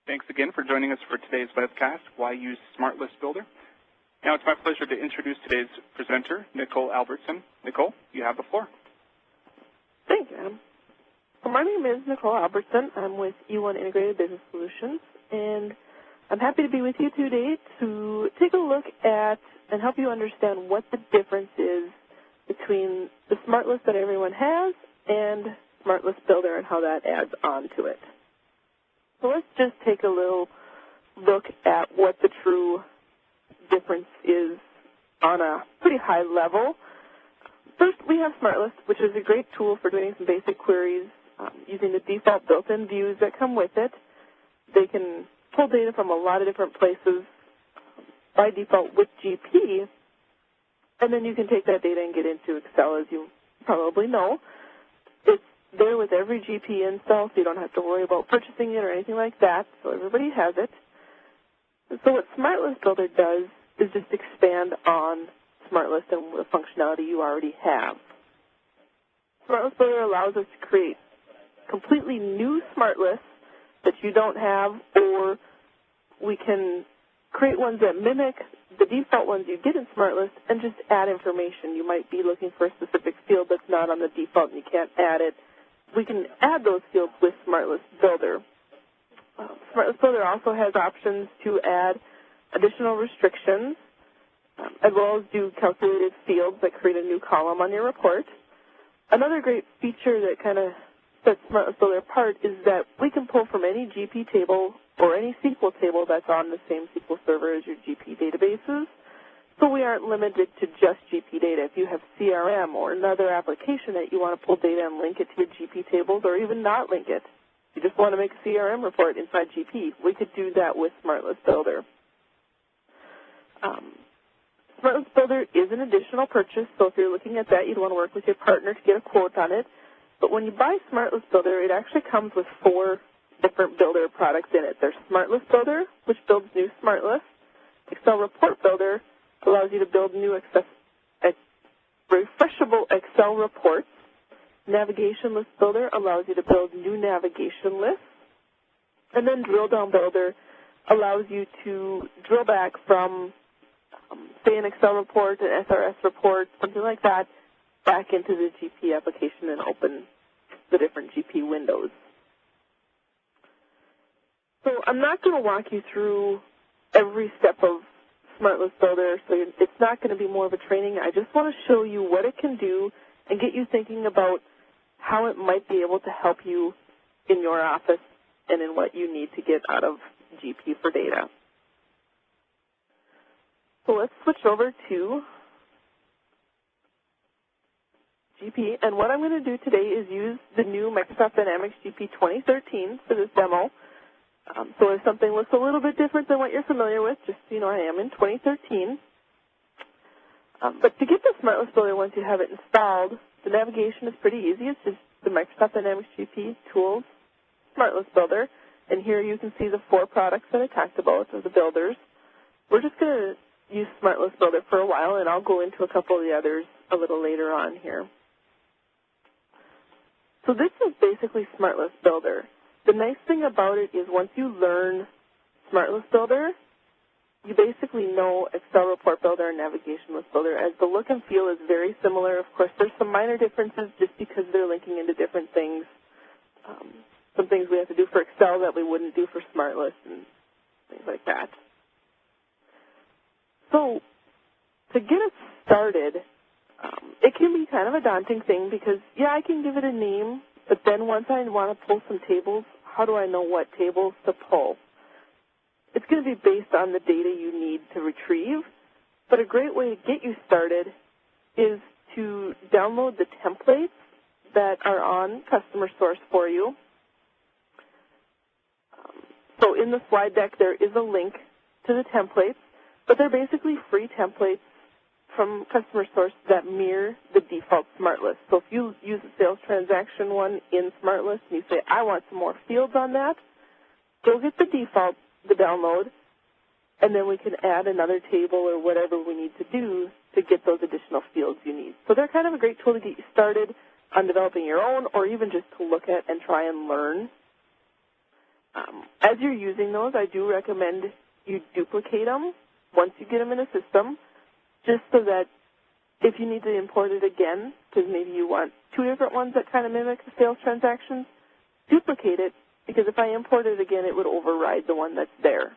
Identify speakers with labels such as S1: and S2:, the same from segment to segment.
S1: Thanks again for joining us for today's webcast, Why Use SmartList Builder. Now it's my pleasure to introduce today's presenter, Nicole Albertson. Nicole, you have the floor.
S2: Thank you, Adam. Well, my name is Nicole Albertson. I'm with E1 Integrated Business Solutions, and I'm happy to be with you today to take a look at and help you understand what the difference is between the SmartList that everyone has and SmartList Builder and how that adds on to it. So let's just take a little look at what the true difference is on a pretty high level. First, we have SmartList, which is a great tool for doing some basic queries using the default built-in views that come with it. They can pull data from a lot of different places by default with GP, and then you can take that data and get into Excel, as you probably know. It's there with every GP install, so you don't have to worry about purchasing it or anything like that, so everybody has it. And so what SmartList Builder does is just expand on SmartList and the functionality you already have. SmartList Builder allows us to create completely new SmartLists that you don't have, or we can create ones that mimic the default ones you get in SmartList and just add information. You might be looking for a specific field that's not on the default and you can't add it. We can add those fields with SmartList Builder. SmartList Builder also has options to add additional restrictions, as well as do calculated fields that create a new column on your report. Another great feature that kind of sets SmartList Builder apart is that we can pull from any GP table or any SQL table that's on the same SQL server as your GP databases. So we aren't limited to just GP data. If you have CRM or another application that you want to pull data and link it to your GP tables, or even not link it, you just want to make a CRM report inside GP, we could do that with SmartList Builder. SmartList Builder is an additional purchase, so if you're looking at that, you'd want to work with your partner to get a quote on it. But when you buy SmartList Builder, it actually comes with 4 different Builder products in it. There's SmartList Builder, which builds new SmartLists. Excel Report Builder allows you to build new refreshable Excel reports. Navigation List Builder allows you to build new navigation lists. And then Drill Down Builder allows you to drill back from, say, an Excel report, an SRS report, something like that, back into the GP application and open the different GP windows. So I'm not going to walk you through every step of SmartList Builder, so it's not going to be more of a training. I just want to show you what it can do and get you thinking about how it might be able to help you in your office and in what you need to get out of GP for data. So let's switch over to GP, and what I'm going to do today is use the new Microsoft Dynamics GP 2013 for this demo. So if something looks a little bit different than what you're familiar with, just so you know I am in 2013. But to get the SmartList Builder once you have it installed, the navigation is pretty easy. It's just the Microsoft Dynamics GP Tools SmartList Builder. And here you can see the 4 products that I talked about, of the builders. We're just going to use SmartList Builder for a while, and I'll go into a couple of the others a little later on here. So this is basically SmartList Builder. The nice thing about it is once you learn SmartList Builder, you basically know Excel Report Builder and Navigation List Builder, as the look and feel is very similar. Of course, there's some minor differences just because they're linking into different things. Some things we have to do for Excel that we wouldn't do for SmartList and things like that. So to get us started, it can be kind of a daunting thing because, yeah, I can give it a name, but then once I want to pull some tables, how do I know what tables to pull? It's going to be based on the data you need to retrieve, but a great way to get you started is to download the templates that are on Customer Source for you. So in the slide deck, there is a link to the templates, but they're basically free templates from Customer Source that mirror the default SmartList. So if you use a sales transaction one in SmartList and you say, I want some more fields on that, go get the default, the download, and then we can add another table or whatever we need to do to get those additional fields you need. So they're kind of a great tool to get you started on developing your own, or even just to look at and try and learn. As you're using those, I do recommend you duplicate them once you get them in a system, just so that if you need to import it again, because maybe you want two different ones that kind of mimic the sales transactions, duplicate it, because if I import it again, it would override the one that's there.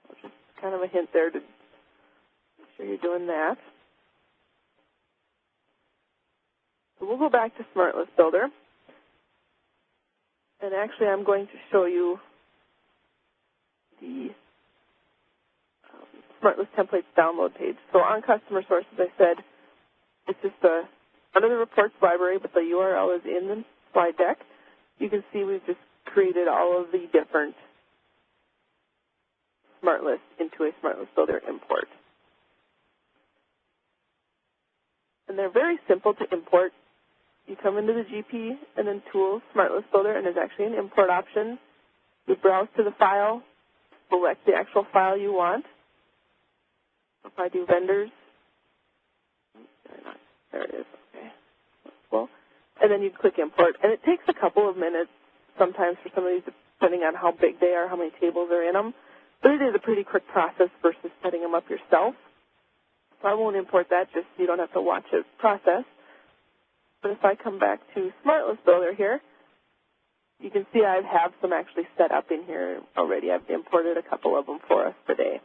S2: So just kind of a hint there to make sure you're doing that. So we'll go back to SmartList Builder. And actually, I'm going to show you the SmartList Templates download page. So on Customer Source, as I said, it's just under the Reports library, but the URL is in the slide deck. You can see we've just created all of the different SmartLists into a SmartList Builder import. And they're very simple to import. You come into the GP and then Tools, SmartList Builder, and there's actually an import option. You browse to the file, select the actual file you want. If I do vendors, there it is, okay. Well, and then you click import, and it takes a couple of minutes sometimes for some of these, depending on how big they are, how many tables are in them. But it is a pretty quick process versus setting them up yourself. So I won't import that just so you don't have to watch it process. But if I come back to SmartList Builder here, you can see I have some actually set up in here already. I've imported a couple of them for us today.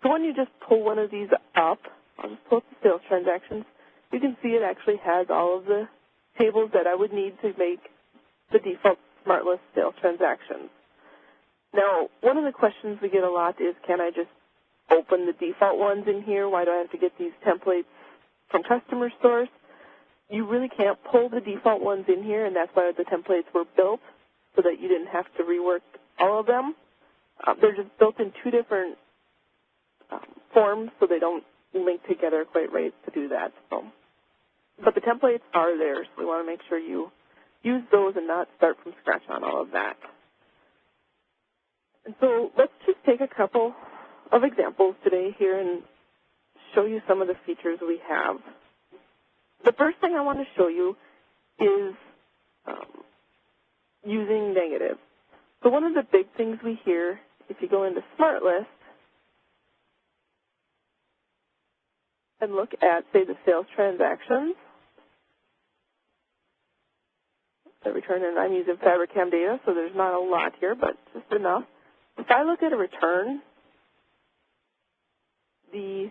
S2: So when you just pull one of these up, I'll just pull up the sales transactions, you can see it actually has all of the tables that I would need to make the default SmartList sales transactions. Now, one of the questions we get a lot is, can I just open the default ones in here? Why do I have to get these templates from Customer Source? You really can't pull the default ones in here, and that's why the templates were built, so that you didn't have to rework all of them. They're just built in two different forms, so they don't link together quite right to do that. So, but the templates are there, so we want to make sure you use those and not start from scratch on all of that. And so let's just take a couple of examples today here and show you some of the features we have. The first thing I want to show you is using negative. So one of the big things we hear, if you go into SmartList and look at, say, the sales transactions, the return, and I'm using FabricCam data, so there's not a lot here, but just enough. If I look at a return, the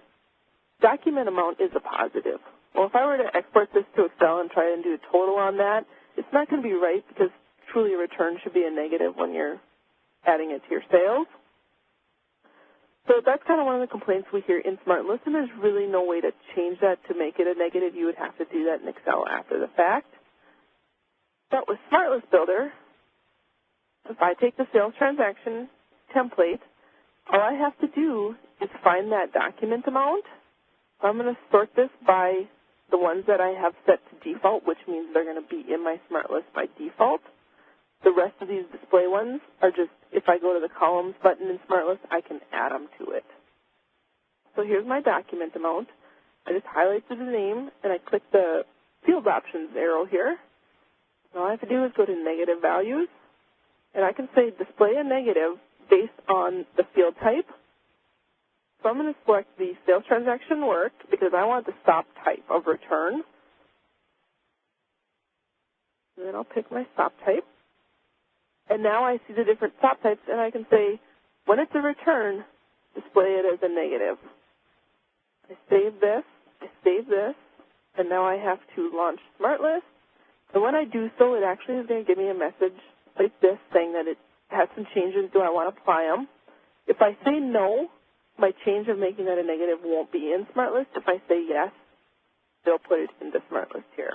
S2: document amount is a positive. Well, if I were to export this to Excel and try and do a total on that, it's not going to be right, because truly a return should be a negative when you're adding it to your sales. So that's kind of one of the complaints we hear in SmartList, and there's really no way to change that to make it a negative. You would have to do that in Excel after the fact. But with SmartList Builder, if I take the sales transaction template, all I have to do is find that document amount. So I'm going to sort this by the ones that I have set to default, which means they're going to be in my SmartList by default. The rest of these display ones are just, if I go to the columns button in SmartList, I can add them to it. So here's my document amount. I just highlight the name, and I click the field options arrow here. All I have to do is go to negative values, and I can say display a negative based on the field type. So I'm going to select the sales transaction work because I want the stop type of return. And then I'll pick my stop type. And now I see the different stop types, and I can say, when it's a return, display it as a negative. I save this, and now I have to launch SmartList. And when I do so, it actually is going to give me a message like this saying that it has some changes. Do I want to apply them? If I say no, my change of making that a negative won't be in SmartList. If I say yes, they'll put it into SmartList here.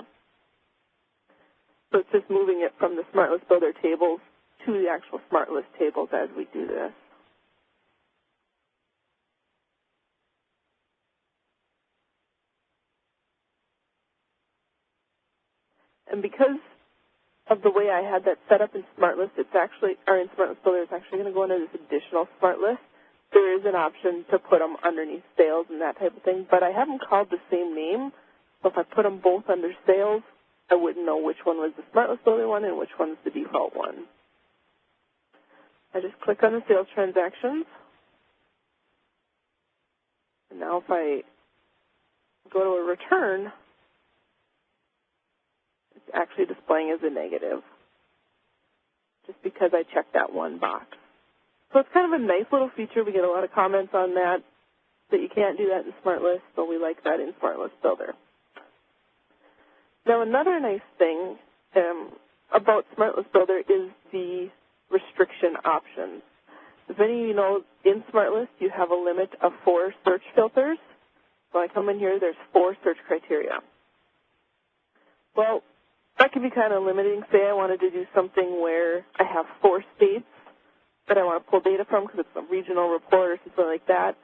S2: So it's just moving it from the SmartList Builder tables to the actual SmartList tables as we do this. And because of the way I had that set up in SmartList, it's actually, or in SmartList Builder, it's actually going to go into this additional SmartList. There is an option to put them underneath sales and that type of thing, but I have them called the same name. So if I put them both under sales, I wouldn't know which one was the SmartList Builder one and which one's the default one. I just click on the sales transactions. And now if I go to a return, it's actually displaying as a negative, just because I checked that one box. So it's kind of a nice little feature. We get a lot of comments on that you can't do that in SmartList, so we like that in SmartList Builder. Now another nice thing about SmartList Builder is the restriction options. As many of you know, in SmartList you have a limit of 4 search filters. So I come in here, there's 4 search criteria. Well, that can be kind of limiting. Say I wanted to do something where I have 4 states that I want to pull data from because it's a regional report or something like that.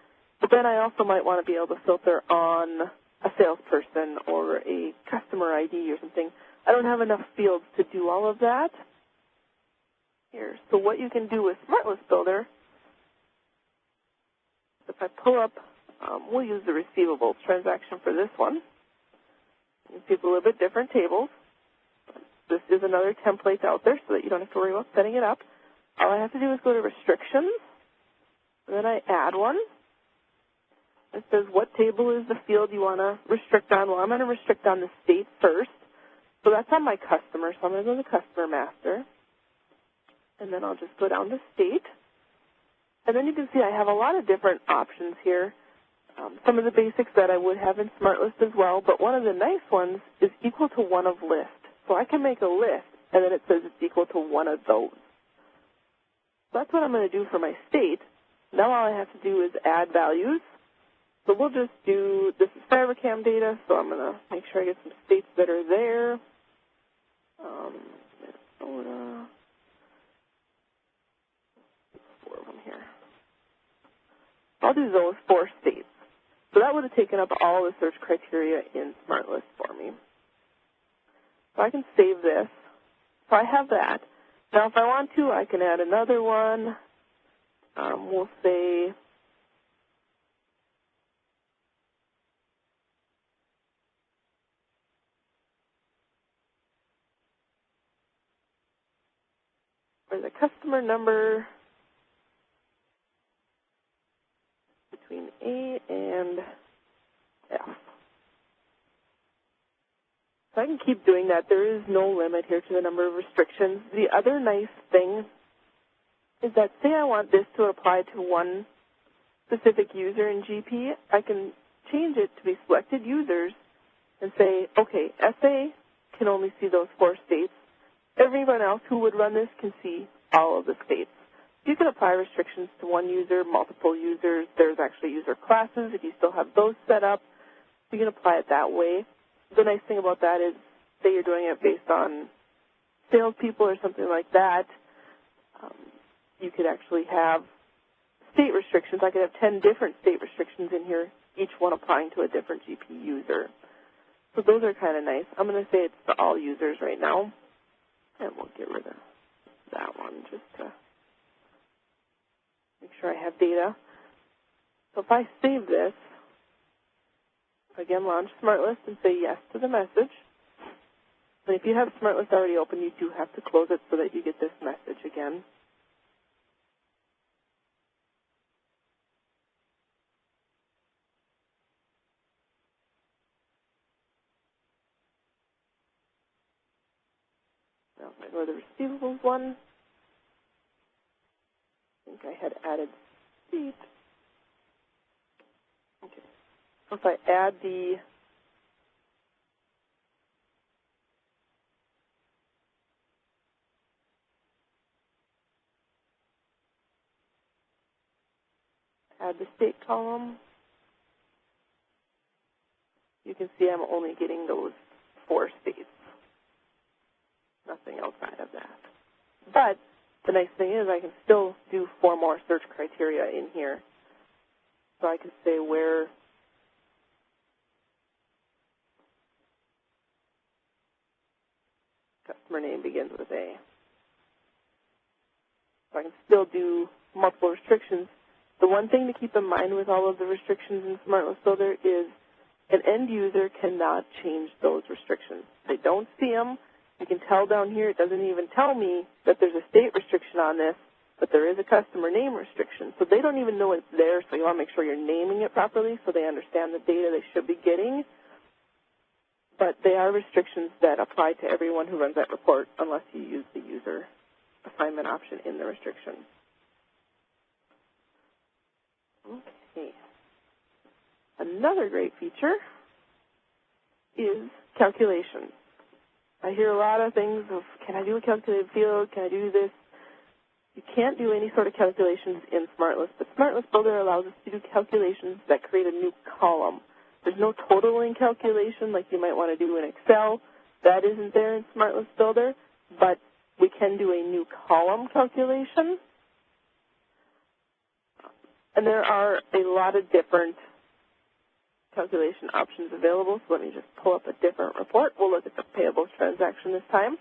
S2: But then I also might want to be able to filter on a salesperson or a customer ID or something. I don't have enough fields to do all of that here. So what you can do with SmartList Builder, if I pull up, we'll use the receivables transaction for this one. You can see it's a little bit different tables. This is another template out there so that you don't have to worry about setting it up. All I have to do is go to restrictions, and then I add one. It says what table is the field you want to restrict on. Well, I'm going to restrict on the state first. So that's on my customer. So I'm going to go to customer master. And then I'll just go down to state. And then you can see I have a lot of different options here. Some of the basics that I would have in SmartList as well. But one of the nice ones is equal to one of list. So I can make a list, and then it says it's equal to one of those. So that's what I'm going to do for my state. Now all I have to do is add values. So we'll just do, this is FiberCam data, so I'm going to make sure I get some states that are there. Minnesota. 4 of them here. I'll do those 4 states. So that would have taken up all the search criteria in SmartList for me. So I can save this. So I have that. Now if I want to, I can add another one. We'll say for the customer number between A and F. So I can keep doing that. There is no limit here to the number of restrictions. The other nice thing is that say I want this to apply to one specific user in GP, I can change it to be selected users and say, okay, SA can only see those 4 states. Everyone else who would run this can see all of the states. You can apply restrictions to one user, multiple users. There's actually user classes if you still have those set up. You can apply it that way. The nice thing about that is, say you're doing it based on salespeople or something like that, you could actually have state restrictions. I could have 10 different state restrictions in here, each one applying to a different GP user. So those are kind of nice. I'm going to say it's to all users right now, and we'll get rid of that one just to make sure I have data. So if I save this, again, launch SmartList and say yes to the message. And if you have SmartList already open, you do have to close it so that you get this message again. Now if I go to the receivables one, I think I had added state. Okay. So if I add the state column, you can see I'm only getting those 4 states. Nothing outside of that. But the nice thing is I can still do 4 more search criteria in here. So I can say where customer name begins with A. So I can still do multiple restrictions. The one thing to keep in mind with all of the restrictions in SmartList Builder is An end user cannot change those restrictions. They don't see them. You can tell down here, it doesn't even tell me that there's a state restriction on this, but there is a customer name restriction. So they don't even know it's there, so you want to make sure you're naming it properly so they understand the data they should be getting. But they are restrictions that apply to everyone who runs that report unless you use the user assignment option in the restriction. Okay. Another great feature is calculations. I hear a lot of things of, can I do a calculated field? Can I do this? You can't do any sort of calculations in SmartList, but SmartList Builder allows us to do calculations that create a new column. There's no totaling calculation like you might want to do in Excel. That isn't there in SmartList Builder, but we can do a new column calculation. And there are a lot of different calculation options available, so let me just pull up a different report. We'll look at the payables transaction this time.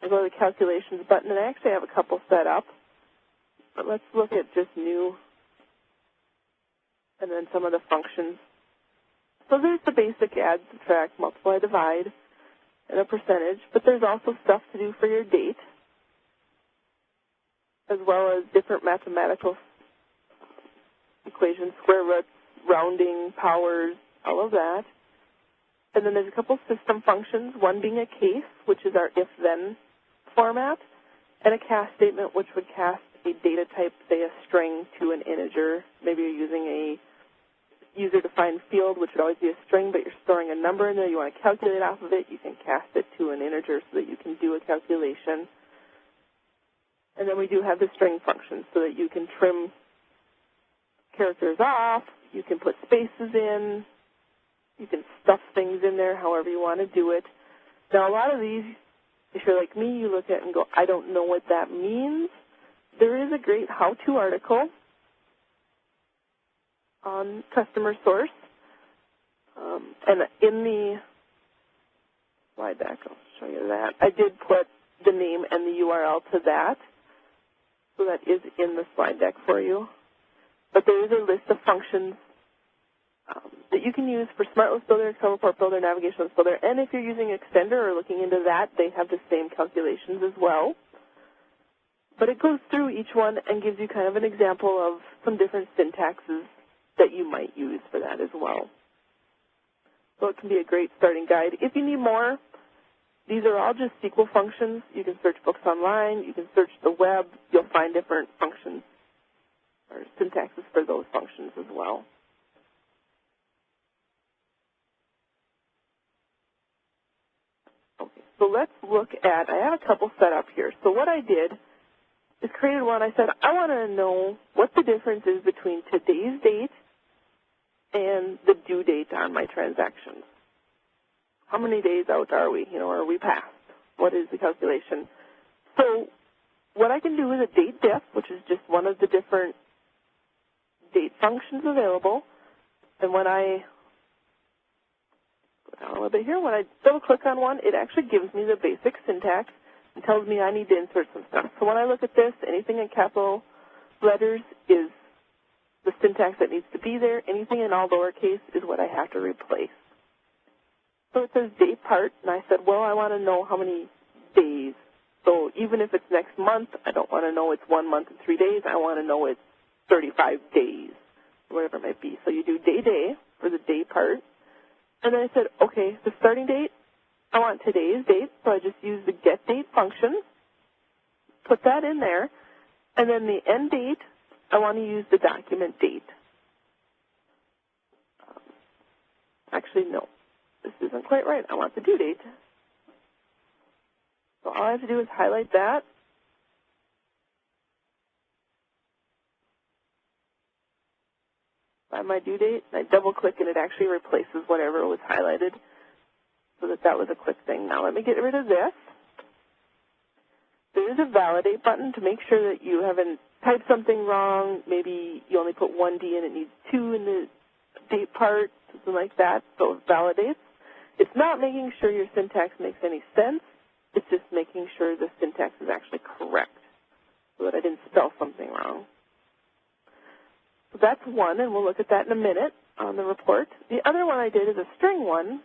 S2: I'll go to the calculations button, and I actually have a couple set up, but let's look at just new and then some of the functions. So there's the basic add, subtract, multiply, divide, and a percentage, but there's also stuff to do for your date, as well as different mathematical equations, square roots, rounding, powers, all of that. And then there's a couple system functions, one being a case, which is our if-then format, and a cast statement, which would cast a data type, say a string, to an integer. Maybe you're using a user-defined field, which would always be a string, but you're storing a number in there. You want to calculate off of it. You can cast it to an integer so that you can do a calculation. And then we do have the string function so that you can trim characters off. You can put spaces in. You can stuff things in there however you want to do it. Now, a lot of these, if you're like me, you look at it and go, I don't know what that means. There is a great how-to article on customer source. And in the slide deck, I'll show you that. I did put the name and the URL to that. So that is in the slide deck for you. But there is a list of functions that you can use for SmartList Builder, Excel Report Builder, Navigation List Builder, and if you're using Extender or looking into that, they have the same calculations as well. But it goes through each one and gives you kind of an example of some different syntaxes that you might use for that as well. So it can be a great starting guide. If you need more, these are all just SQL functions. You can search books online. You can search the web. You'll find different functions or syntaxes for those functions as well. Okay, so let's look at, I have a couple set up here. So what I did is created one. I said, I want to know what the difference is between today's date and the due date on my transactions. How many days out are we? Are we past? What is the calculation? So what I can do is a date diff, which is just one of the different date functions available. And when I go down a little bit here, when I double click on one, it actually gives me the basic syntax and tells me I need to insert some stuff. So when I look at this, anything in capital letters is the syntax that needs to be there. Anything in all lowercase is what I have to replace. So it says date part, and I said, well, I want to know how many days. So even if it's next month, I don't want to know it's 1 month and 3 days. I want to know it's 35 days, whatever it might be. So you do day for the day part. And then I said, okay, the starting date, I want today's date, so I just use the getDate function, put that in there, and then the end date, I want to use the document date. Actually, no, this isn't quite right. I want the due date. So all I have to do is highlight that. Find my due date, and I double-click, and it actually replaces whatever was highlighted. So that was a quick thing. Now let me get rid of this. There is a validate button to make sure that you haven't typed something wrong. Maybe you only put 1 D and it needs 2 in the date part, something like that. So it validates. It's not making sure your syntax makes any sense. It's just making sure the syntax is actually correct so that I didn't spell something wrong. So that's one, and we'll look at that in a minute. on the report. The other one I did is a string one,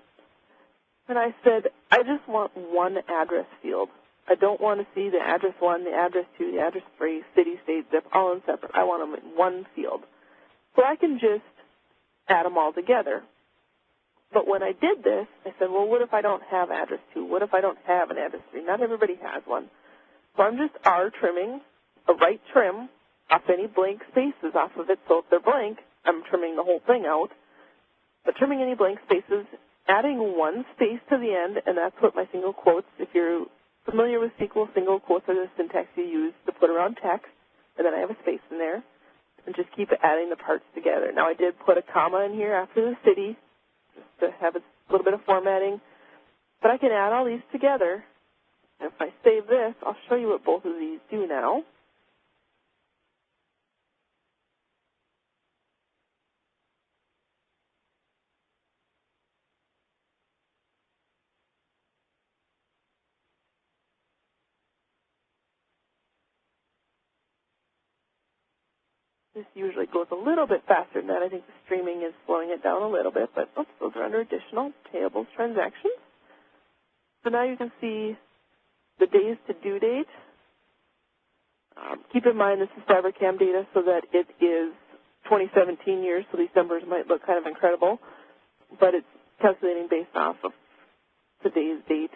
S2: and I said, I just want one address field. I don't want to see the address 1, the address 2, the address 3, city, state, zip, all in separate. I want them in one field. So I can just add them all together. But when I did this, I said, well, what if I don't have address 2? What if I don't have an address 3? Not everybody has one. So I'm just trimming a right trim off any blank spaces off of it. So if they're blank, I'm trimming the whole thing out. But trimming any blank spaces, adding one space to the end, and that's what my single quotes, if you're familiar with SQL, single quotes are the syntax you use to put around text, and then I have a space in there, and just keep adding the parts together. Now I did put a comma in here after the city, just to have a little bit of formatting, but I can add all these together. And if I save this, I'll show you what both of these do now. This usually goes a little bit faster than that. I think the streaming is slowing it down a little bit, but oops, those are under additional payables transactions. So now you can see the days to due date. Keep in mind this is CyberCam data so that it is 2017 years, so these numbers might look kind of incredible, but it's calculating based off of today's date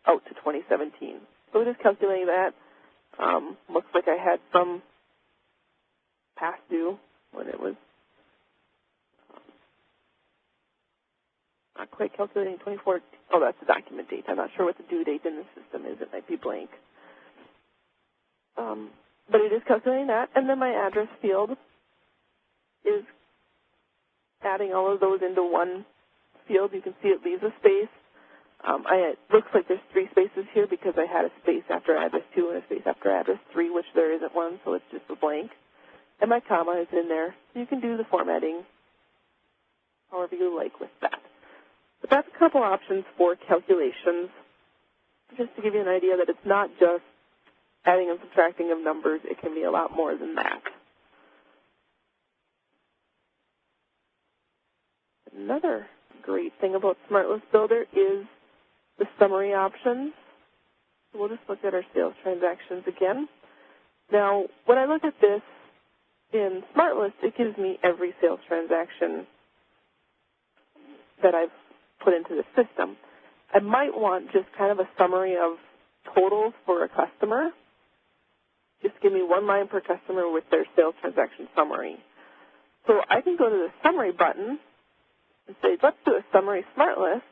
S2: out to 2017. So it is calculating that. Looks like I had some past due when it was not quite calculating 2014. Oh, that's the document date. I'm not sure what the due date in the system is. It might be blank. But it is calculating that. And then my address field is adding all of those into one field. You can see it leaves a space. It looks like there's 3 spaces here because I had a space after address 2 and a space after address 3, which there isn't one, so it's just a blank. And my comma is in there. You can do the formatting however you like with that. But that's a couple options for calculations, just to give you an idea that it's not just adding and subtracting of numbers. It can be a lot more than that. Another great thing about SmartList Builder is the summary options. So we'll just look at our sales transactions again. Now, when I look at this in SmartList, it gives me every sales transaction that I've put into the system. I might want just kind of a summary of totals for a customer. Just give me one line per customer with their sales transaction summary. So I can go to the summary button and say, let's do a summary SmartList.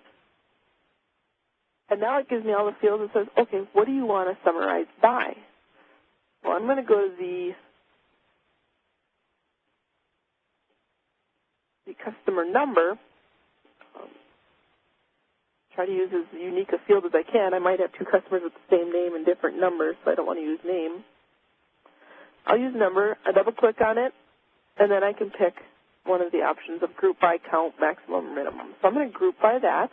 S2: And now it gives me all the fields and says, okay, what do you want to summarize by? Well, I'm going to go to the customer number. Try to use as unique a field as I can. I might have 2 customers with the same name and different numbers, so I don't want to use name. I'll use number. I double-click on it, and then I can pick one of the options of group by count, maximum, or minimum. So I'm going to group by that.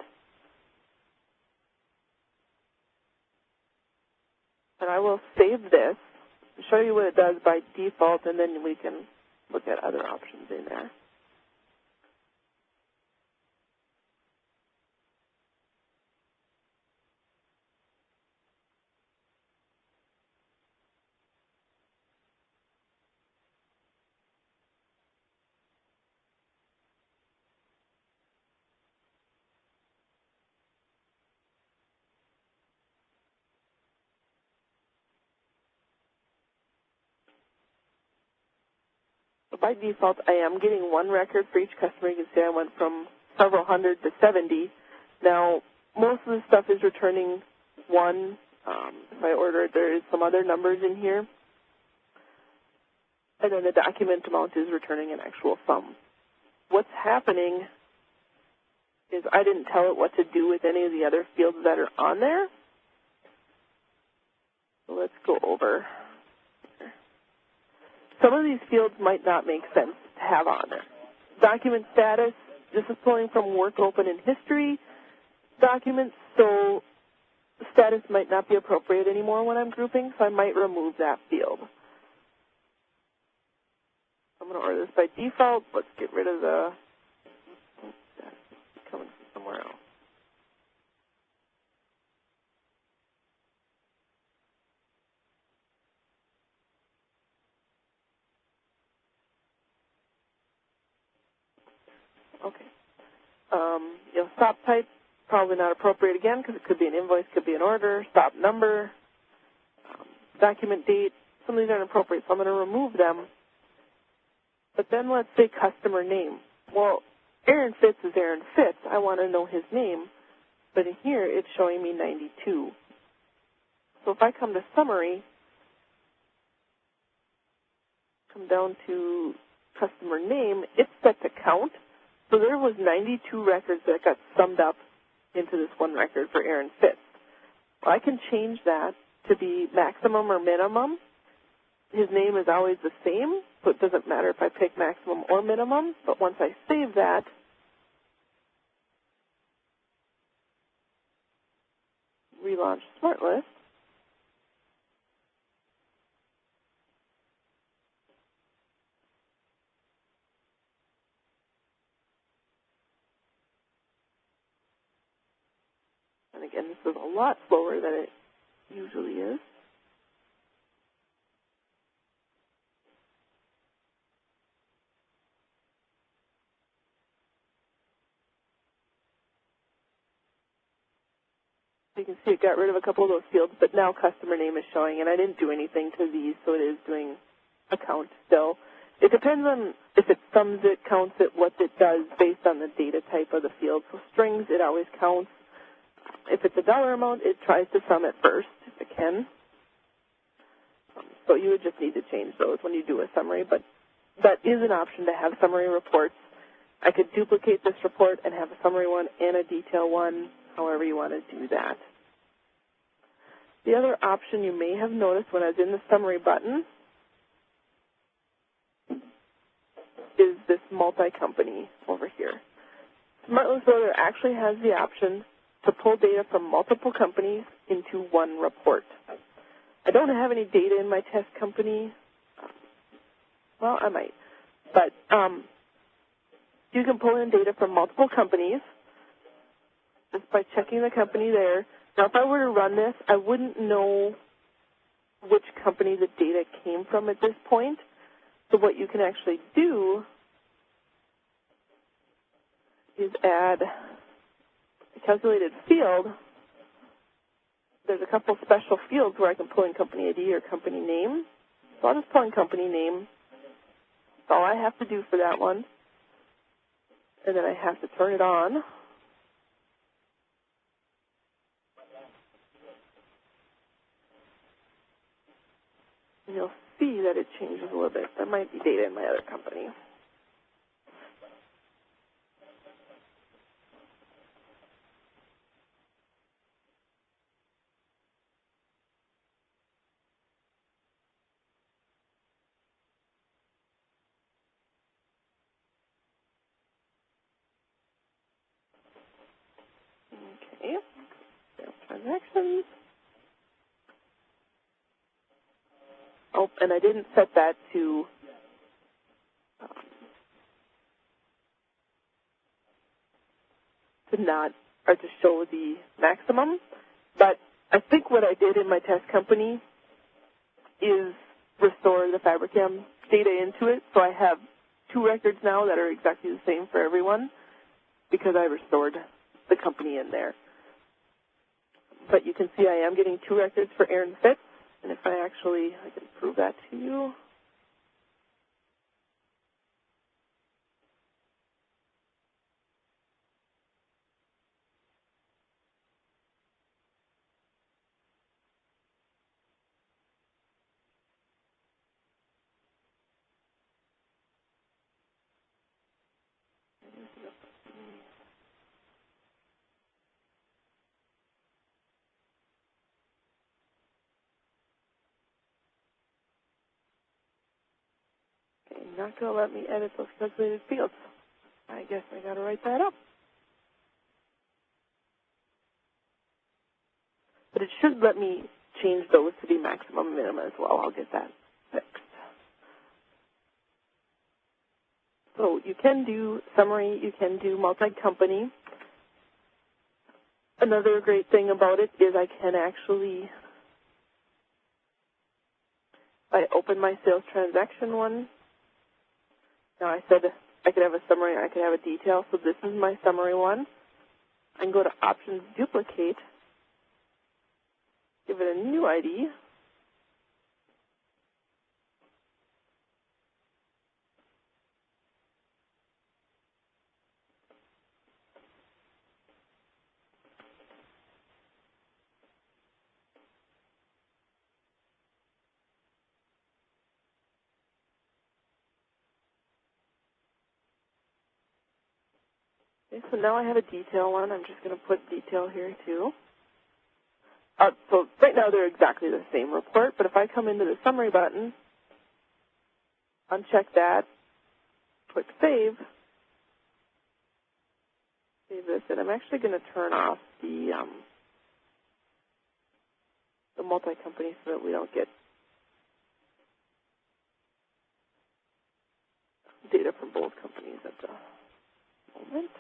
S2: And I will save this, show you what it does by default, and then we can look at other options in there. So by default, I am getting 1 record for each customer. You can see I went from several hundred to 70. Now, most of the stuff is returning 1. If I order it, there is some other numbers in here. And then the document amount is returning an actual sum. What's happening is I didn't tell it what to do with any of the other fields that are on there. So let's go over. Some of these fields might not make sense to have on there. Document status, this is pulling from work open in history documents, so status might not be appropriate anymore when I'm grouping, so I might remove that field. I'm going to order this by default. Let's get rid of the coming from somewhere else. Okay. Stop type, probably not appropriate again because it could be an invoice, could be an order, stop number, document date. Some of these aren't appropriate, so I'm going to remove them. But then let's say customer name. Well, Aaron Fitz is Aaron Fitz. I want to know his name. But in here, it's showing me 92. So if I come to summary, come down to customer name, it's set to count. So there was 92 records that got summed up into this one record for Aaron Fitz. Well, I can change that to be maximum or minimum. His name is always the same, so it doesn't matter if I pick maximum or minimum. But once I save that, relaunch SmartList, and again, this is a lot slower than it usually is. You can see it got rid of a couple of those fields, but now customer name is showing, and I didn't do anything to these, so it is doing a count still. It depends on if it sums it, counts it, what it does based on the data type of the field. So strings, it always counts. If it's a dollar amount, it tries to sum it first, if it can. So you would just need to change those when you do a summary, but that is an option to have summary reports. I could duplicate this report and have a summary one and a detail one, however you want to do that. The other option you may have noticed when I was in the summary button is this multi-company over here. SmartList Builder actually has the option to pull data from multiple companies into one report. I don't have any data in my test company. Well, I might. But you can pull in data from multiple companies just by checking the company there. Now, if I were to run this, I wouldn't know which company the data came from at this point. So what you can actually do is add a calculated field. There's a couple special fields where I can pull in company ID or company name. So I'll just pull in company name. That's all I have to do for that one. And then I have to turn it on. And you'll see that it changes a little bit. There might be data in my other company. Okay. Sales transactions. Oh, and I didn't set that to not, or to show the maximum. But I think what I did in my test company is restore the Fabricam data into it. So I have two records now that are exactly the same for everyone because I restored the company in there. But you can see I am getting two records for Aaron Fitz. And if I can prove that to you. Okay, not going to let me edit those calculated fields. I guess I got to write that up. But it should let me change those to be maximum and minimum as well. I'll get that fixed. So you can do summary, you can do multi-company. Another great thing about it is I can actually, if I open my sales transaction one, now I said I could have a summary and I could have a detail, so this is my summary one. I can go to Options, Duplicate, give it a new ID, okay, so now I have a detail one. I'm just going to put detail here too. So right now they're exactly the same report, but if I come into the summary button, uncheck that, click save this, and I'm actually going to turn off the multi-company so that we don't get data from both companies at the moment.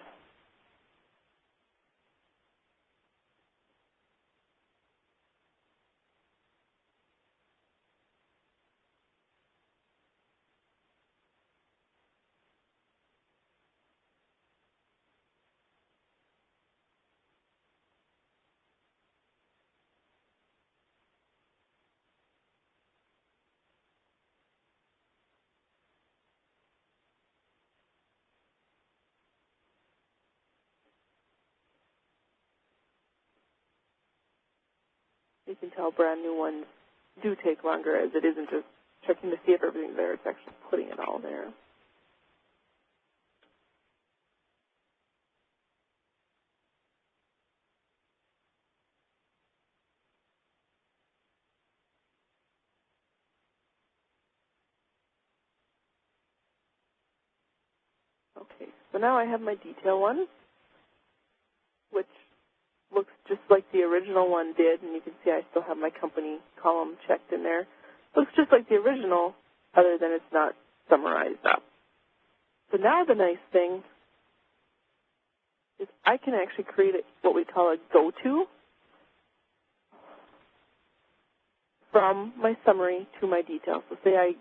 S2: You can tell brand new ones do take longer, as it isn't just checking to see if everything's there, it's actually putting it all there. Okay, so now I have my detail one, which looks just like the original one did, and you can see I still have my company column checked in there. Looks just like the original, other than it's not summarized up. So now the nice thing is I can actually create what we call a go-to from my summary to my detail. So say I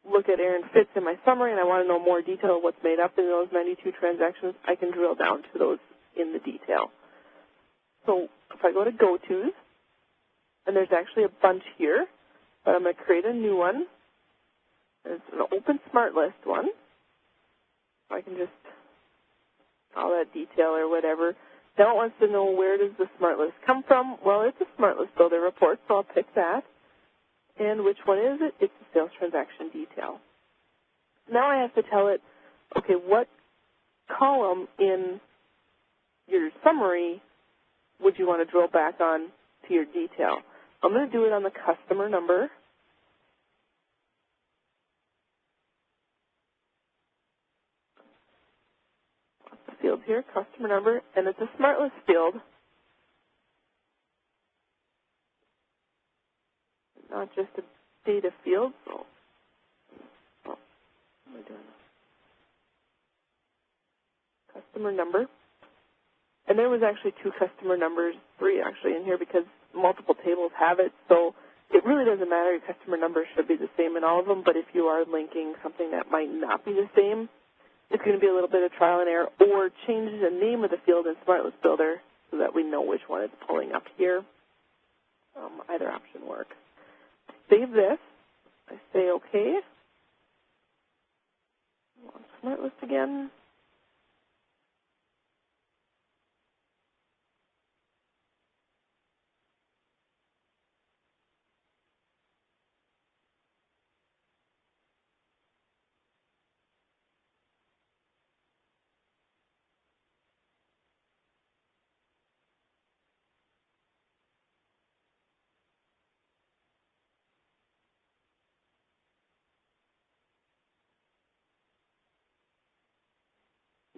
S2: look at Aaron Fitz in my summary and I want to know more detail of what's made up in those 92 transactions, I can drill down to those in the detail. So if I go to go-tos, and there's actually a bunch here, but I'm going to create a new one. And it's an open SmartList one. So I can just call that detail or whatever. Now it wants to know, where does the SmartList come from? Well, it's a SmartList Builder report, so I'll pick that. And which one is it? It's the sales transaction detail. Now I have to tell it, okay, what column in your summary would you want to drill back on to your detail? I'm going to do it on the customer number. The field here, customer number, and it's a SmartList field, not just a data field. So, what am I doing? Customer number. And there was actually 2 customer numbers, 3 actually in here, because multiple tables have it. So it really doesn't matter. Your customer number should be the same in all of them. But if you are linking something that might not be the same, it's going to be a little bit of trial and error. Or change the name of the field in SmartList Builder so that we know which one it's pulling up here. Either option works. Save this. I say OK. SmartList again.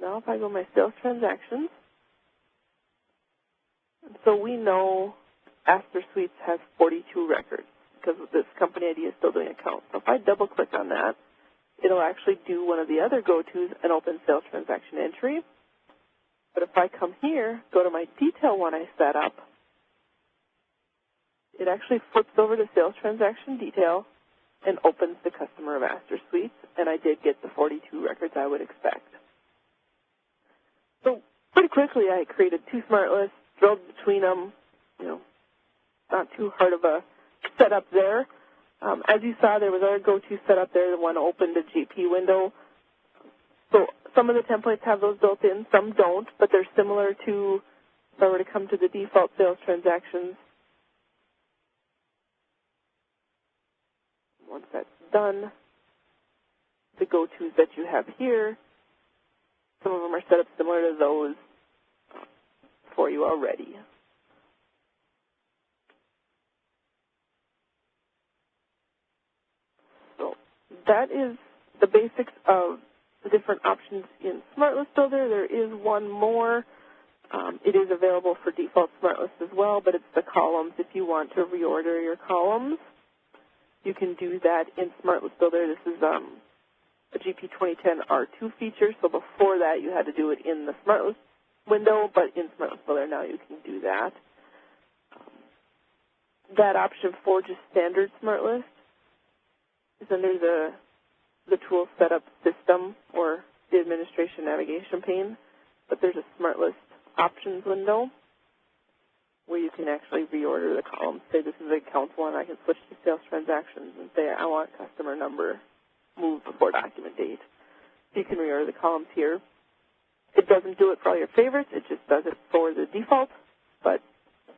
S2: Now if I go to my sales transactions, so we know Astor Suites has 42 records because this company ID is still doing accounts. So if I double click on that, it'll actually do one of the other go-tos, an open sales transaction entry. But if I come here, go to my detail one I set up, it actually flips over to sales transaction detail and opens the customer master suites, and I did get the 42 records I would expect. So pretty quickly I created 2 SmartLists, drilled between them, not too hard of a setup there. As you saw, there was our go-to setup there, the one opened a GP window. So some of the templates have those built in, some don't, but they're similar to, if I were to come to the default sales transactions, once that's done, the go-tos that you have here, some of them are set up similar to those for you already. So that is the basics of the different options in SmartList Builder. There is one more. It is available for default SmartList as well, but it's the columns. If you want to reorder your columns, you can do that in SmartList Builder. This is a GP 2010 R2 feature, so before that you had to do it in the SmartList window, but in SmartList Builder now you can do that. That option for just standard SmartList is under the tool setup system or the administration navigation pane, but there's a SmartList options window where you can actually reorder the columns. Say this is account one, I can switch to sales transactions and say I want customer number moved before document date. You can reorder the columns here. It doesn't do it for all your favorites, it just does it for the default, but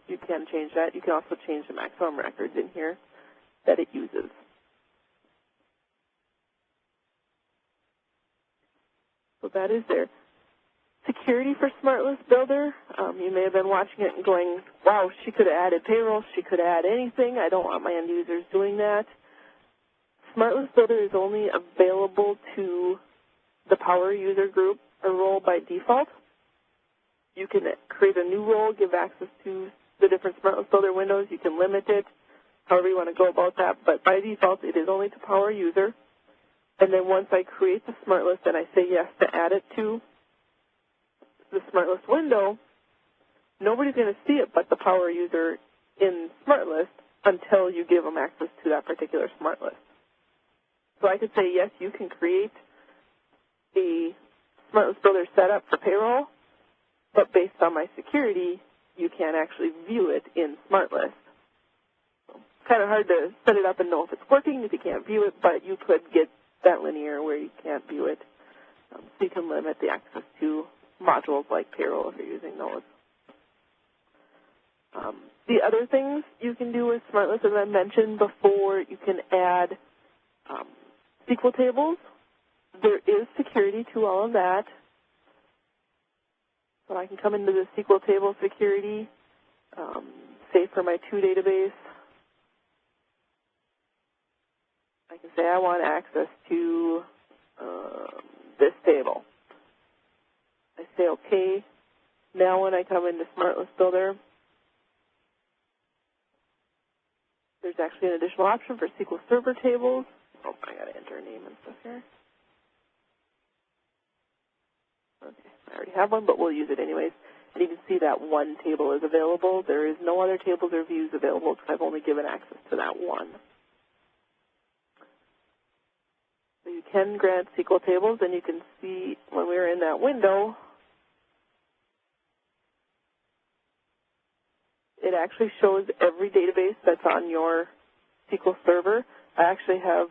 S2: you can change that. You can also change the maximum records in here that it uses. So that is there. Security for SmartList Builder. You may have been watching it and going, wow, she could have added payroll, she could have added anything. I don't want my end users doing that. SmartList Builder is only available to the power user group or role by default. You can create a new role, give access to the different SmartList Builder windows. You can limit it, however you want to go about that. But by default, it is only to power user. And then once I create the SmartList and I say yes to add it to the SmartList window, nobody's going to see it but the power user in SmartList until you give them access to that particular SmartList. So I could say, yes, you can create a SmartList Builder setup for payroll, but based on my security, you can't actually view it in SmartList. So it's kind of hard to set it up and know if it's working if you can't view it, but you could get that linear where you can't view it. So you can limit the access to modules like payroll if you're using those. The other things you can do with SmartList, as I mentioned before, you can add SQL tables. There is security to all of that. So I can come into the SQL table security, say for my 2 database. I can say I want access to this table. I say OK. Now when I come into SmartList Builder, there's actually an additional option for SQL Server tables. Oh, I got to enter a name and stuff here. Okay, I already have one, but we'll use it anyways. And you can see that one table is available. There is no other tables or views available because I've only given access to that one. So you can grant SQL tables, and you can see when we were in that window, it actually shows every database that's on your SQL Server. I actually have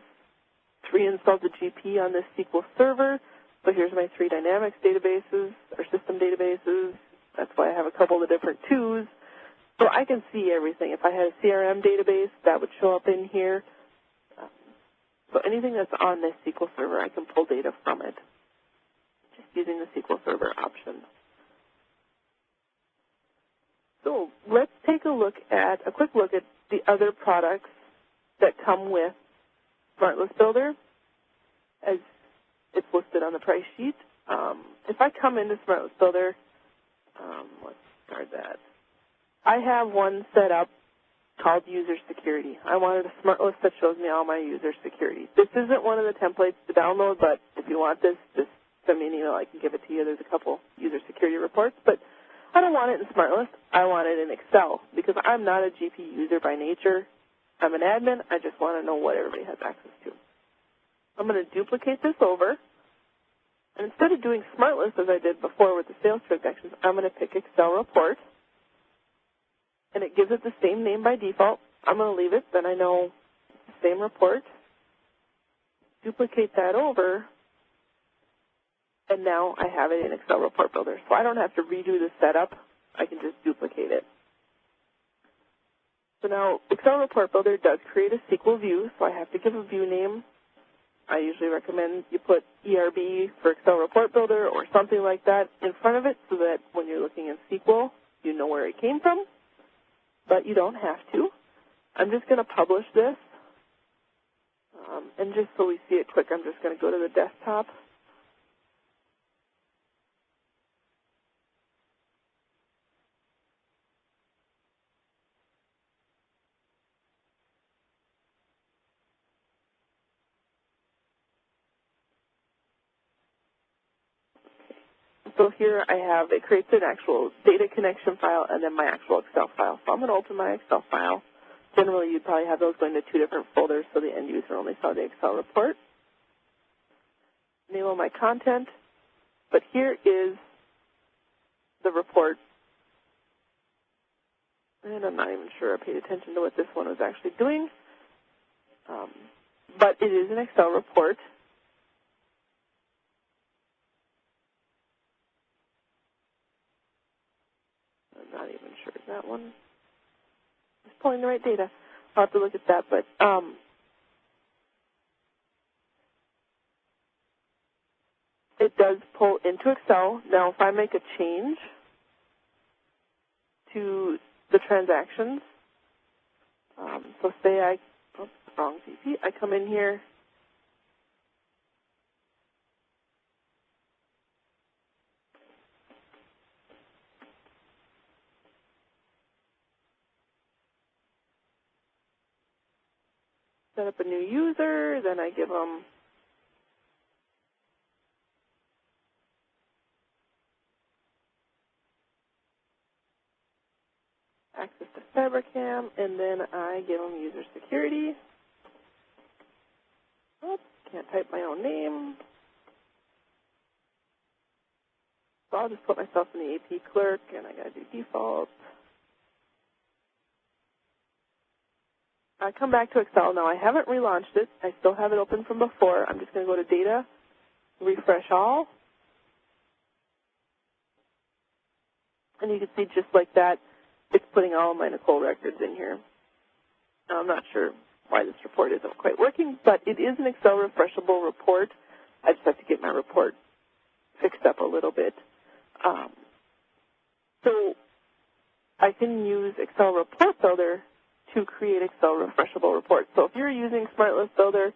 S2: 3 installed the GP on this SQL Server. So here's my 3 Dynamics databases, or system databases. That's why I have a couple of different 2s. So I can see everything. If I had a CRM database, that would show up in here. So anything that's on this SQL Server, I can pull data from it, just using the SQL Server option. So let's take a quick look at the other products that come with SmartList Builder, as it's listed on the price sheet. If I come into SmartList Builder, let's start that. I have one set up called User Security. I wanted a SmartList that shows me all my user security. This isn't one of the templates to download, but if you want this, just send me an email, I can give it to you. There's a couple user security reports, but I don't want it in SmartList. I want it in Excel because I'm not a GP user by nature. I'm an admin. I just want to know what everybody has access to. I'm going to duplicate this over. And instead of doing SmartList as I did before with the sales transactions, I'm going to pick Excel report. And it gives it the same name by default. I'm going to leave it. Then I know it's the same report. Duplicate that over. And now I have it in Excel Report Builder. So I don't have to redo the setup. I can just duplicate it. So now Excel Report Builder does create a SQL view, so I have to give a view name. I usually recommend you put ERB for Excel Report Builder or something like that in front of it so that when you're looking in SQL, you know where it came from, but you don't have to. I'm just going to publish this. And just so we see it quick, I'm just going to go to the desktop. So here I have, it creates an actual data connection file and then my actual Excel file. So I'm going to open my Excel file. Generally, you'd probably have those going to two different folders so the end user only saw the Excel report. Name of my content. But here is the report. And I'm not even sure I paid attention to what this one was actually doing. But it is an Excel report. I'm not even sure that one is pulling the right data. I'll have to look at that, but it does pull into Excel. Now, if I make a change to the transactions, so say wrong CP, I come in here, set up a new user, then I give them access to Fabricam, and then I give them user security. Oh, can't type my own name. So I'll just put myself in the AP clerk, and I got to do default. I come back to Excel. Now, I haven't relaunched it. I still have it open from before. I'm just going to go to Data, Refresh All. And you can see just like that, it's putting all of my Nicole records in here. Now, I'm not sure why this report isn't quite working, but it is an Excel refreshable report. I just have to get my report fixed up a little bit. So I can use Excel Report Builder to create Excel refreshable reports. So if you're using SmartList Builder,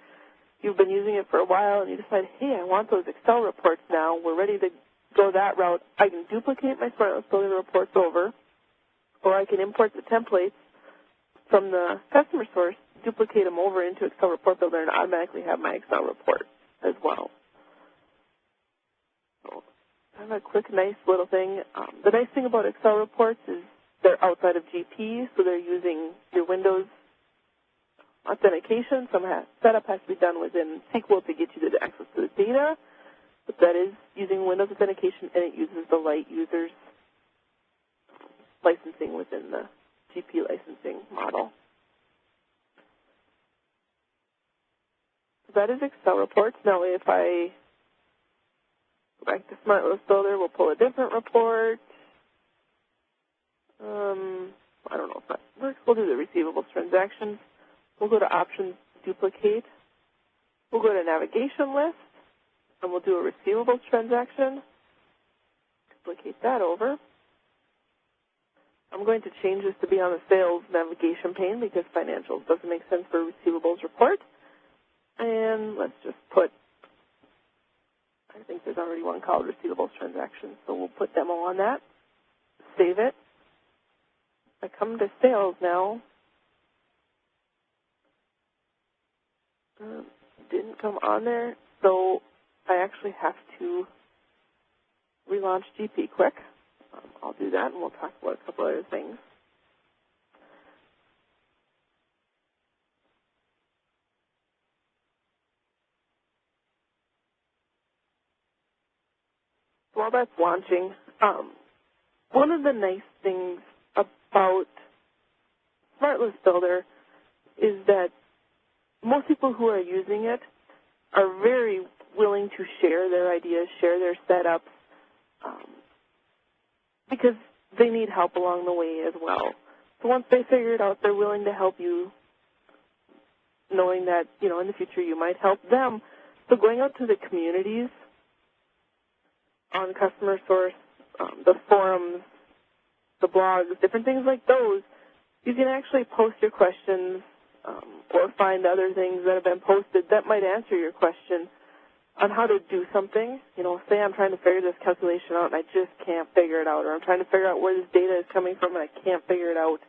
S2: you've been using it for a while, and you decide, hey, I want those Excel reports now, we're ready to go that route, I can duplicate my SmartList Builder reports over, or I can import the templates from the customer source, duplicate them over into Excel Report Builder, and automatically have my Excel report as well. So I have a quick, nice little thing. The nice thing about Excel reports is they're outside of GP, so they're using your Windows authentication. Some setup has to be done within SQL to get you the access to the data, but that is using Windows authentication, and it uses the light users licensing within the GP licensing model. So that is Excel reports. Now, if I go back to SmartList Builder, we'll pull a different report. I don't know if that works. We'll do the receivables transactions. We'll go to Options, Duplicate. We'll go to Navigation List, and we'll do a receivables transaction. Duplicate that over. I'm going to change this to be on the sales navigation pane because financials doesn't make sense for a receivables report. And let's just put, I think there's already one called receivables transaction, so we'll put demo on that. Save it. I come to sales now. Didn't come on there, so I actually have to relaunch GP quick. I'll do that, and we'll talk about a couple other things. While that's launching, one of the nice things about SmartList Builder is that most people who are using it are very willing to share their ideas, share their setups, because they need help along the way as well. So once they figure it out, they're willing to help you, knowing that, in the future you might help them. So going out to the communities on customer source, the forums, the blogs, different things like those, you can actually post your questions or find other things that have been posted that might answer your question on how to do something. Say I'm trying to figure this calculation out and I just can't figure it out, or I'm trying to figure out where this data is coming from and I can't figure it out.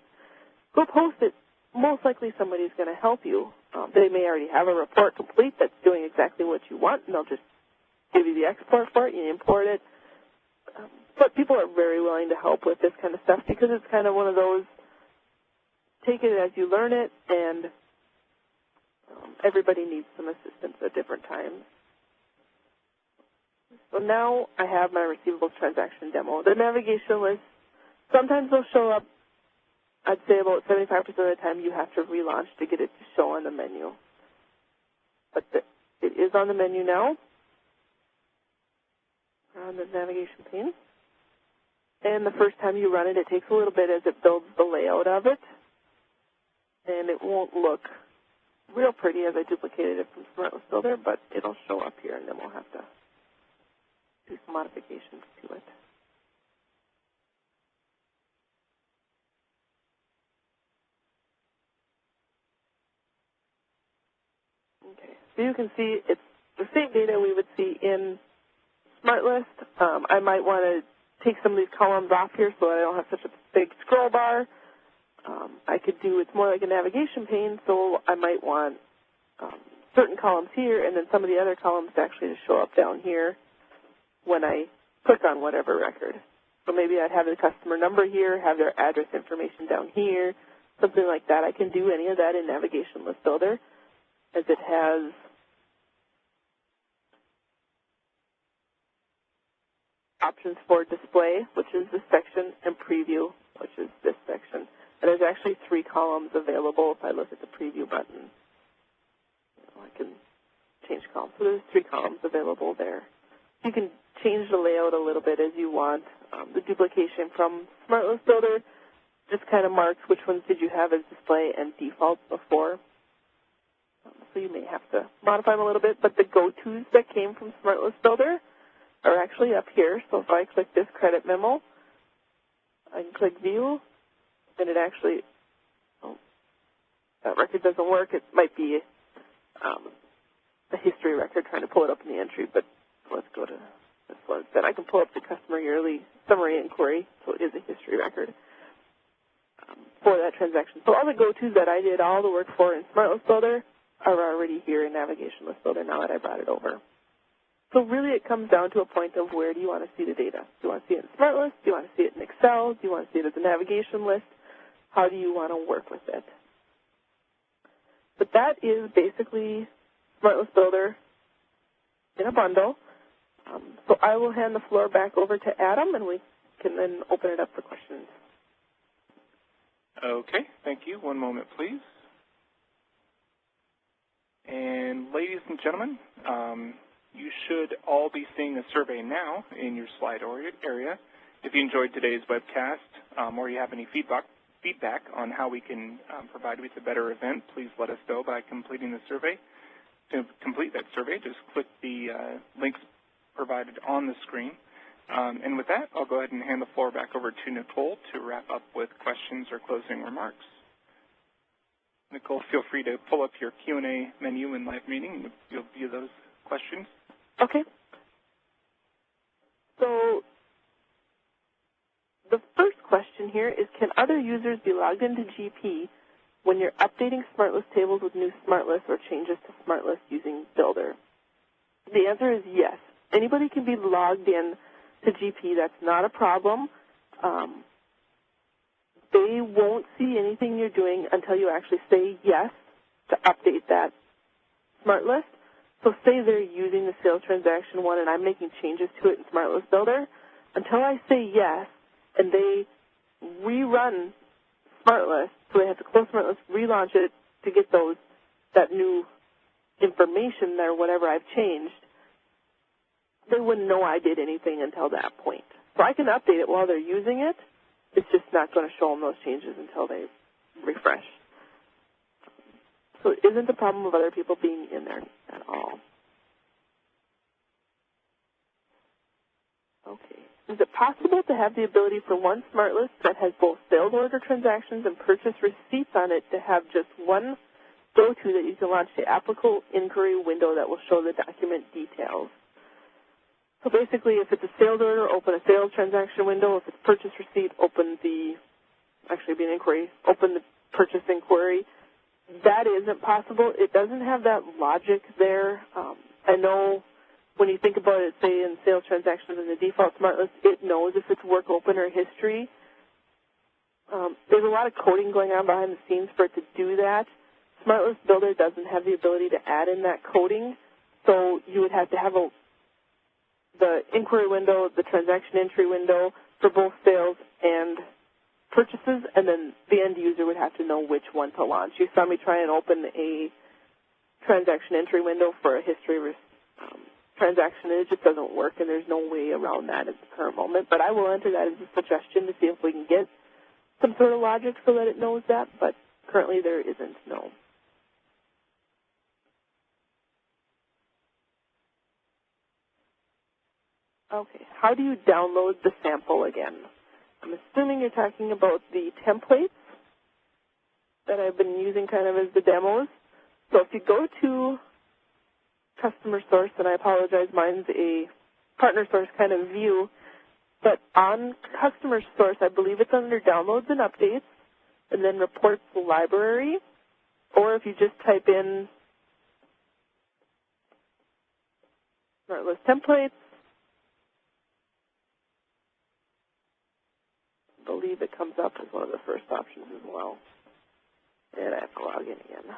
S2: Go post it. Most likely somebody's going to help you. They may already have a report complete that's doing exactly what you want, and they'll just give you the export for it, you import it. But people are very willing to help with this kind of stuff because it's kind of one of those, take it as you learn it, and everybody needs some assistance at different times. So now I have my receivables transaction demo. The navigation list, sometimes they'll show up, I'd say about 75% of the time you have to relaunch to get it to show on the menu. But it is on the menu now, on the navigation pane. And the first time you run it, it takes a little bit as it builds the layout of it. And it won't look real pretty as I duplicated it from SmartList Builder, but it'll show up here, and then we'll have to do some modifications to it. Okay, so you can see it's the same data we would see in SmartList. I might want to take some of these columns off here so that I don't have such a big scroll bar. I could do, it's more like a navigation pane, so I might want certain columns here and then some of the other columns actually to show up down here when I click on whatever record. So maybe I'd have the customer number here, have their address information down here, something like that. I can do any of that in Navigation List Builder, as it has options for display, which is this section, and preview, which is this section. And there's actually 3 columns available. If I look at the preview button, I can change columns. So there's 3 columns available there. You can change the layout a little bit as you want. The duplication from SmartList Builder just kind of marks which ones did you have as display and default before. So you may have to modify them a little bit, but the go-tos that came from SmartList Builder are actually up here. So if I click this credit memo, I can click view, and it actually, that record doesn't work. It might be a history record trying to pull it up in the entry, but let's go to this one. Then I can pull up the customer yearly summary inquiry, so it is a history record for that transaction. So all the go-tos that I did all the work for in SmartList Builder are already here in Navigation List Builder now that I brought it over. So really it comes down to a point of where do you want to see the data? Do you want to see it in SmartList? Do you want to see it in Excel? Do you want to see it as a navigation list? How do you want to work with it? But that is basically SmartList Builder in a bundle. So I will hand the floor back over to Adam, and we can then open it up for questions.
S1: Okay, thank you. One moment, please. And ladies and gentlemen, you should all be seeing a survey now in your slide area. If you enjoyed today's webcast or you have any feedback on how we can provide you with a better event, please let us know by completing the survey. To complete that survey, just click the links provided on the screen. And with that, I'll go ahead and hand the floor back over to Nicole to wrap up with questions or closing remarks. Nicole, feel free to pull up your Q&A menu in live meeting. You'll view those questions.
S2: Okay. So the first question here is, can other users be logged into GP when you're updating SmartList tables with new SmartList or changes to SmartList using Builder? The answer is yes. Anybody can be logged in to GP, that's not a problem. They won't see anything you're doing until you actually say yes to update that SmartList. So say they're using the sales transaction one and I'm making changes to it in SmartList Builder. Until I say yes and they rerun SmartList, so they have to close SmartList, relaunch it to get that new information there, whatever I've changed, they wouldn't know I did anything until that point. So I can update it while they're using it. It's just not going to show them those changes until they refresh. So it isn't a problem of other people being in there at all. Okay. Is it possible to have the ability for one SmartList that has both sales order transactions and purchase receipts on it to have just one go-to that you can launch the applicable inquiry window that will show the document details? So basically, if it's a sales order, open a sales transaction window. If it's purchase receipt, open the inquiry, open the purchase inquiry. That isn't possible. It doesn't have that logic there. I know when you think about it, say in sales transactions in the default SmartList, it knows if it's work open or history. There's a lot of coding going on behind the scenes for it to do that. SmartList Builder doesn't have the ability to add in that coding, so you would have to have the inquiry window, the transaction entry window for both sales and purchases, and then the end user would have to know which one to launch. You saw me try and open a transaction entry window for a history transaction, and it just doesn't work, and there's no way around that at the current moment. But I will enter that as a suggestion to see if we can get some sort of logic so that it knows that, but currently there isn't, no. Okay, how do you download the sample again? I'm assuming you're talking about the templates that I've been using kind of as the demos. So if you go to Customer Source, and I apologize, mine's a Partner Source kind of view, but on Customer Source, I believe it's under Downloads and Updates, and then Reports Library, or if you just type in SmartList Templates, I believe it comes up as one of the first options as well. And I have to log in again.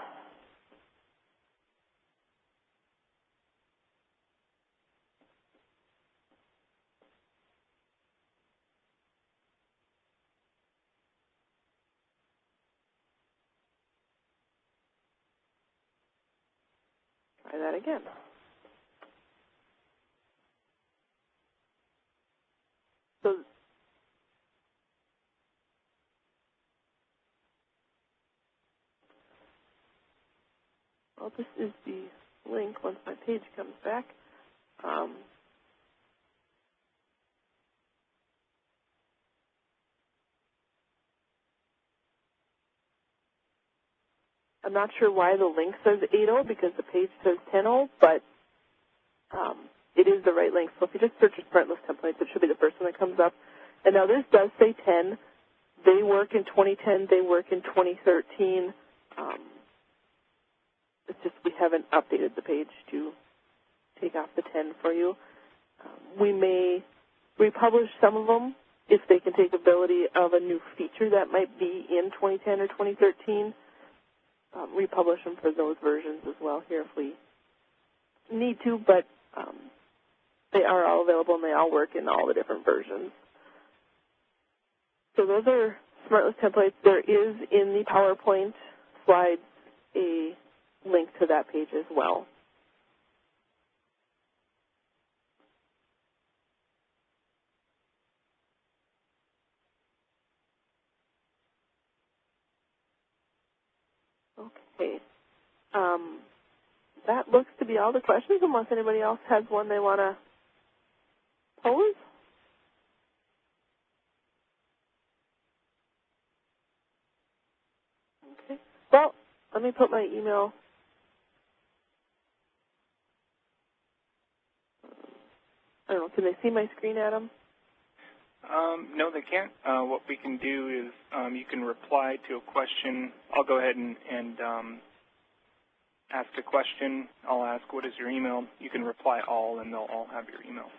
S2: Try that again. So well, this is the link once my page comes back. I'm not sure why the link says 8.0 because the page says 10.0, but it is the right link. So if you just search for SmartList Templates, it should be the first one that comes up. And now this does say 10. They work in 2010. They work in 2013. It's just we haven't updated the page to take off the 10 for you. We may republish some of them if they can take ability of a new feature that might be in 2010 or 2013. Republish them for those versions as well here if we need to, but they are all available and they all work in all the different versions. So those are SmartList templates. There is in the PowerPoint slides a link to that page as well. Okay. That looks to be all the questions, unless anybody else has one they want to pose. Okay. Well, let me put my email. I don't know, can they see my screen, Adam?
S1: No, they can't. What we can do is you can reply to a question. I'll go ahead and ask a question. I'll ask, what is your email? You can reply all, and they'll all have your email.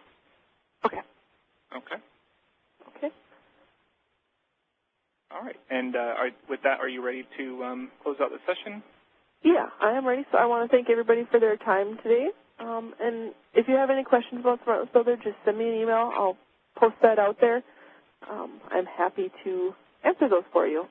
S2: Okay.
S1: Okay.
S2: Okay.
S1: All right. And with that, are you ready to close out the session?
S2: Yeah, I am ready. So I want to thank everybody for their time today. And if you have any questions about SmartList Builder, just send me an email. I'll post that out there. I'm happy to answer those for you.